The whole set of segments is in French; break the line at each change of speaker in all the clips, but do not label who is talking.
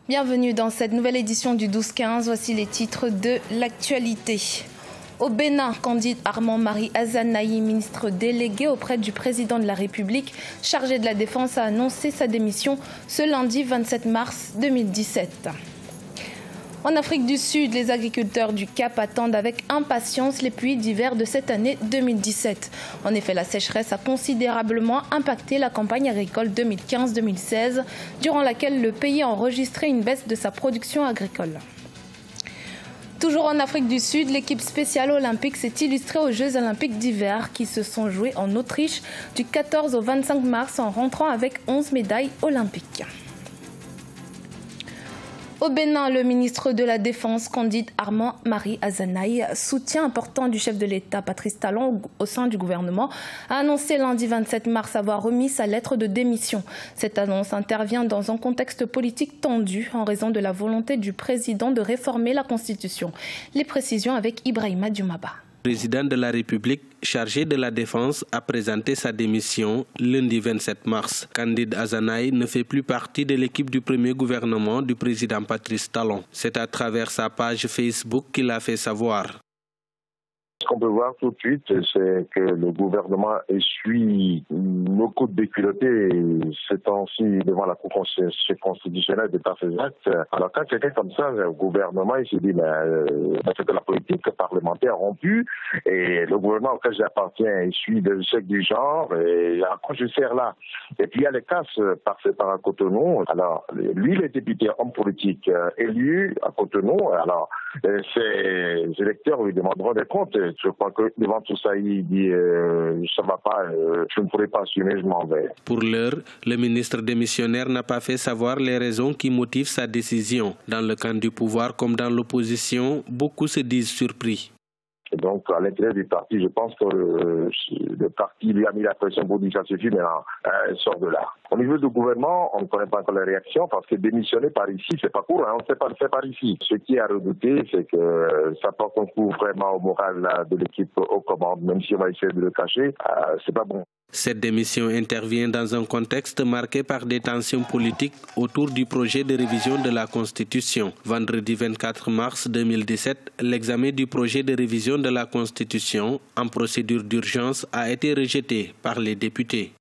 Bienvenue dans cette nouvelle édition du 12-15. Voici les titres de l'actualité. Au Bénin, Candide Armand-Marie Azanaï, ministre délégué auprès du président de la République, chargé de la Défense, a annoncé sa démission ce lundi 27 mars 2017. En Afrique du Sud, les agriculteurs du Cap attendent avec impatience les pluies d'hiver de cette année 2017. En effet, la sécheresse a considérablement impacté la campagne agricole 2015-2016, durant laquelle le pays a enregistré une baisse de sa production agricole. Toujours en Afrique du Sud, l'équipe spéciale olympique s'est illustrée aux Jeux olympiques d'hiver qui se sont joués en Autriche du 14 au 25 mars en rentrant avec 11 médailles olympiques. Au Bénin, le ministre de la Défense, Candide Armand-Marie Azanaï, soutien important du chef de l'État, Patrice Talon, au sein du gouvernement, a annoncé lundi 27 mars avoir remis sa lettre de démission. Cette annonce intervient dans un contexte politique tendu en raison de la volonté du président de réformer la Constitution. Les précisions avec Ibrahima Dioumaba.
Le président de la République, chargé de la Défense, a présenté sa démission lundi 27 mars. Candide Azanaï ne fait plus partie de l'équipe du premier gouvernement du président Patrice Talon. C'est à travers sa page Facebook qu'il a fait savoir.
Ce qu'on peut voir tout de suite, c'est que le gouvernement essuie beaucoup de déculottés ces temps-ci devant la Cour constitutionnelle de par ses actes. Alors quand quelqu'un comme ça, le gouvernement, il se dit, c'est que la politique parlementaire rompue et le gouvernement auquel j'appartiens essuie des échecs du genre et à quoi je sers là. Et puis il y a les casses par à Cotonou. Alors lui, les députés, hommes politiques élus à Cotonou, alors ses électeurs lui demanderont des comptes. Je crois que devant tout ça, il dit ça ne va pas, je ne pourrai pas assumer, je m'en vais.
Pour l'heure, le ministre démissionnaire n'a pas fait savoir les raisons qui motivent sa décision. Dans le camp du pouvoir comme dans l'opposition, beaucoup se disent surpris.
Et donc, à l'intérieur du parti, je pense que le parti lui a mis la pression pour dire ça suffit, maintenant, sort de là. Au niveau du gouvernement, on ne connaît pas encore les réactions parce que démissionner par ici, c'est pas court, on ne sait pas le faire par ici. Ce qui est à redouter, c'est que ça porte un coup vraiment au moral de l'équipe aux commandes, même si on va essayer de le cacher, c'est pas bon.
Cette démission intervient dans un contexte marqué par des tensions politiques autour du projet de révision de la Constitution. Vendredi 24 mars 2017, l'examen du projet de révision de la Constitution en procédure d'urgence a été rejeté par les députés.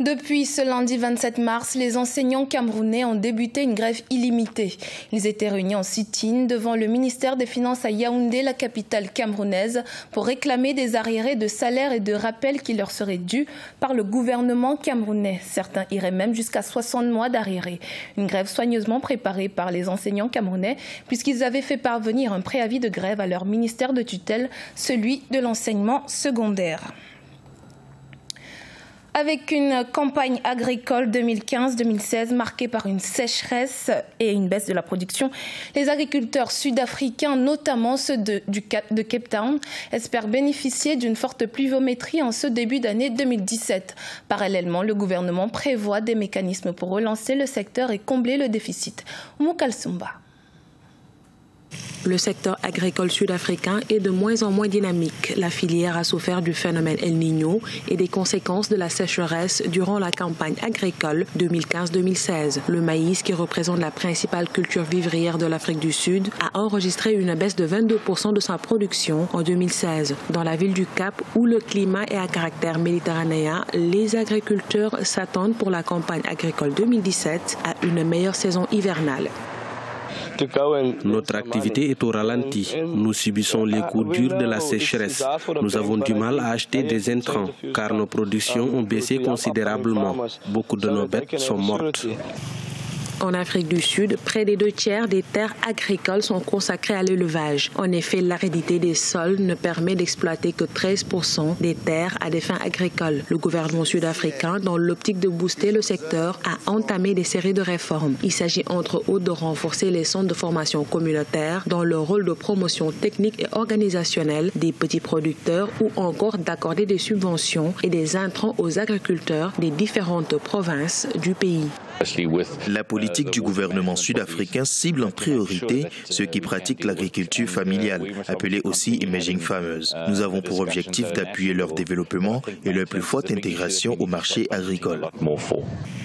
Depuis ce lundi 27 mars, les enseignants camerounais ont débuté une grève illimitée. Ils étaient réunis en sit-in devant le ministère des Finances à Yaoundé, la capitale camerounaise, pour réclamer des arriérés de salaire et de rappels qui leur seraient dus par le gouvernement camerounais. Certains iraient même jusqu'à 60 mois d'arriérés. Une grève soigneusement préparée par les enseignants camerounais, puisqu'ils avaient fait parvenir un préavis de grève à leur ministère de tutelle, celui de l'enseignement secondaire. Avec une campagne agricole 2015-2016 marquée par une sécheresse et une baisse de la production, les agriculteurs sud-africains, notamment ceux de Cape Town, espèrent bénéficier d'une forte pluviométrie en ce début d'année 2017. Parallèlement, le gouvernement prévoit des mécanismes pour relancer le secteur et combler le déficit. Moukalsumba.
Le secteur agricole sud-africain est de moins en moins dynamique. La filière a souffert du phénomène El Niño et des conséquences de la sécheresse durant la campagne agricole 2015-2016. Le maïs, qui représente la principale culture vivrière de l'Afrique du Sud, a enregistré une baisse de 22% de sa production en 2016. Dans la ville du Cap, où le climat est à caractère méditerranéen, les agriculteurs s'attendent pour la campagne agricole 2017 à une meilleure saison hivernale.
Notre activité est au ralenti. Nous subissons les coups durs de la sécheresse. Nous avons du mal à acheter des intrants car nos productions ont baissé considérablement. Beaucoup de nos bêtes sont mortes.
En Afrique du Sud, près des 2/3 des terres agricoles sont consacrées à l'élevage. En effet, l'aridité des sols ne permet d'exploiter que 13% des terres à des fins agricoles. Le gouvernement sud-africain, dans l'optique de booster le secteur, a entamé des séries de réformes. Il s'agit entre autres de renforcer les centres de formation communautaires dans leur rôle de promotion technique et organisationnelle des petits producteurs ou encore d'accorder des subventions et des intrants aux agriculteurs des différentes provinces du pays.
La politique du gouvernement sud-africain cible en priorité ceux qui pratiquent l'agriculture familiale, appelée aussi Emerging Farmers. Nous avons pour objectif d'appuyer leur développement et leur plus forte intégration au marché agricole.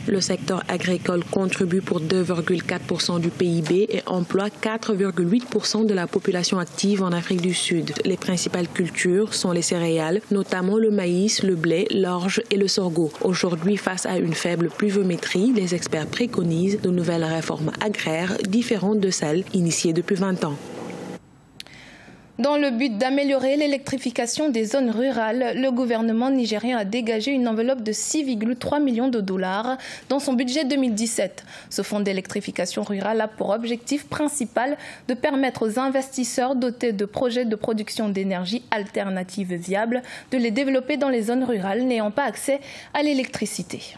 Le secteur agricole contribue pour 2,4% du PIB et emploie 4,8% de la population active en Afrique du Sud. Les principales cultures sont les céréales, notamment le maïs, le blé, l'orge et le sorgho. Aujourd'hui, face à une faible pluviométrie, les experts préconisent de nouvelles réformes agraires différentes de celles initiées depuis 20 ans.
Dans le but d'améliorer l'électrification des zones rurales, le gouvernement nigérien a dégagé une enveloppe de 6,3 millions de dollars dans son budget 2017. Ce fonds d'électrification rurale a pour objectif principal de permettre aux investisseurs dotés de projets de production d'énergie alternative viables de les développer dans les zones rurales n'ayant pas accès à l'électricité.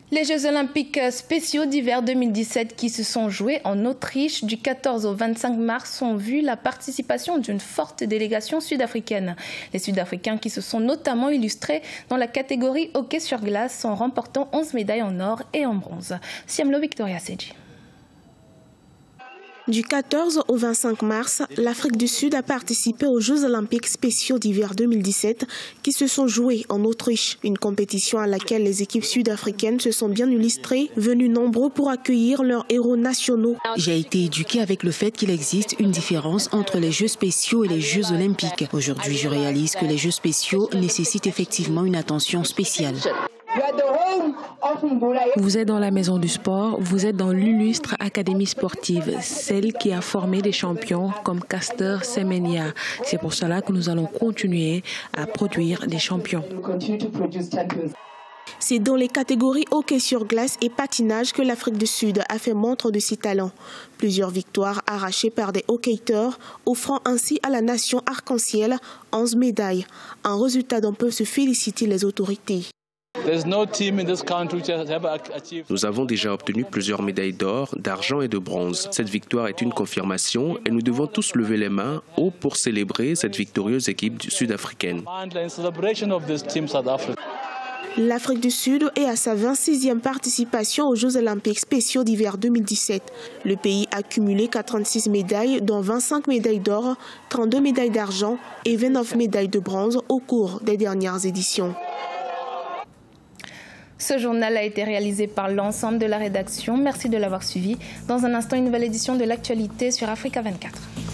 Les Jeux olympiques spéciaux d'hiver 2017 qui se sont joués en Autriche du 14 au 25 mars ont vu la participation d'une forte délégation sud-africaine. Les Sud-Africains qui se sont notamment illustrés dans la catégorie hockey sur glace en remportant 11 médailles en or et en bronze. Siamlo Victoria Seji.
Du 14 au 25 mars, l'Afrique du Sud a participé aux Jeux olympiques spéciaux d'hiver 2017 qui se sont joués en Autriche. Une compétition à laquelle les équipes sud-africaines se sont bien illustrées, venues nombreux pour accueillir leurs héros nationaux.
J'ai été éduquée avec le fait qu'il existe une différence entre les Jeux spéciaux et les Jeux olympiques. Aujourd'hui, je réalise que les Jeux spéciaux nécessitent effectivement une attention spéciale.
Vous êtes dans la maison du sport, vous êtes dans l'illustre académie sportive, celle qui a formé des champions comme Caster Semenya. C'est pour cela que nous allons continuer à produire des champions.
C'est dans les catégories hockey sur glace et patinage que l'Afrique du Sud a fait montre de ses talents. Plusieurs victoires arrachées par des hockeyeurs, offrant ainsi à la nation arc-en-ciel 11 médailles. Un résultat dont peuvent se féliciter les autorités.
Nous avons déjà obtenu plusieurs médailles d'or, d'argent et de bronze. Cette victoire est une confirmation et nous devons tous lever les mains haut pour célébrer cette victorieuse équipe sud-africaine.
L'Afrique du Sud est à sa 26e participation aux Jeux olympiques spéciaux d'hiver 2017. Le pays a cumulé 46 médailles, dont 25 médailles d'or, 32 médailles d'argent et 29 médailles de bronze au cours des dernières éditions.
Ce journal a été réalisé par l'ensemble de la rédaction. Merci de l'avoir suivi. Dans un instant, une nouvelle édition de l'actualité sur Africa 24.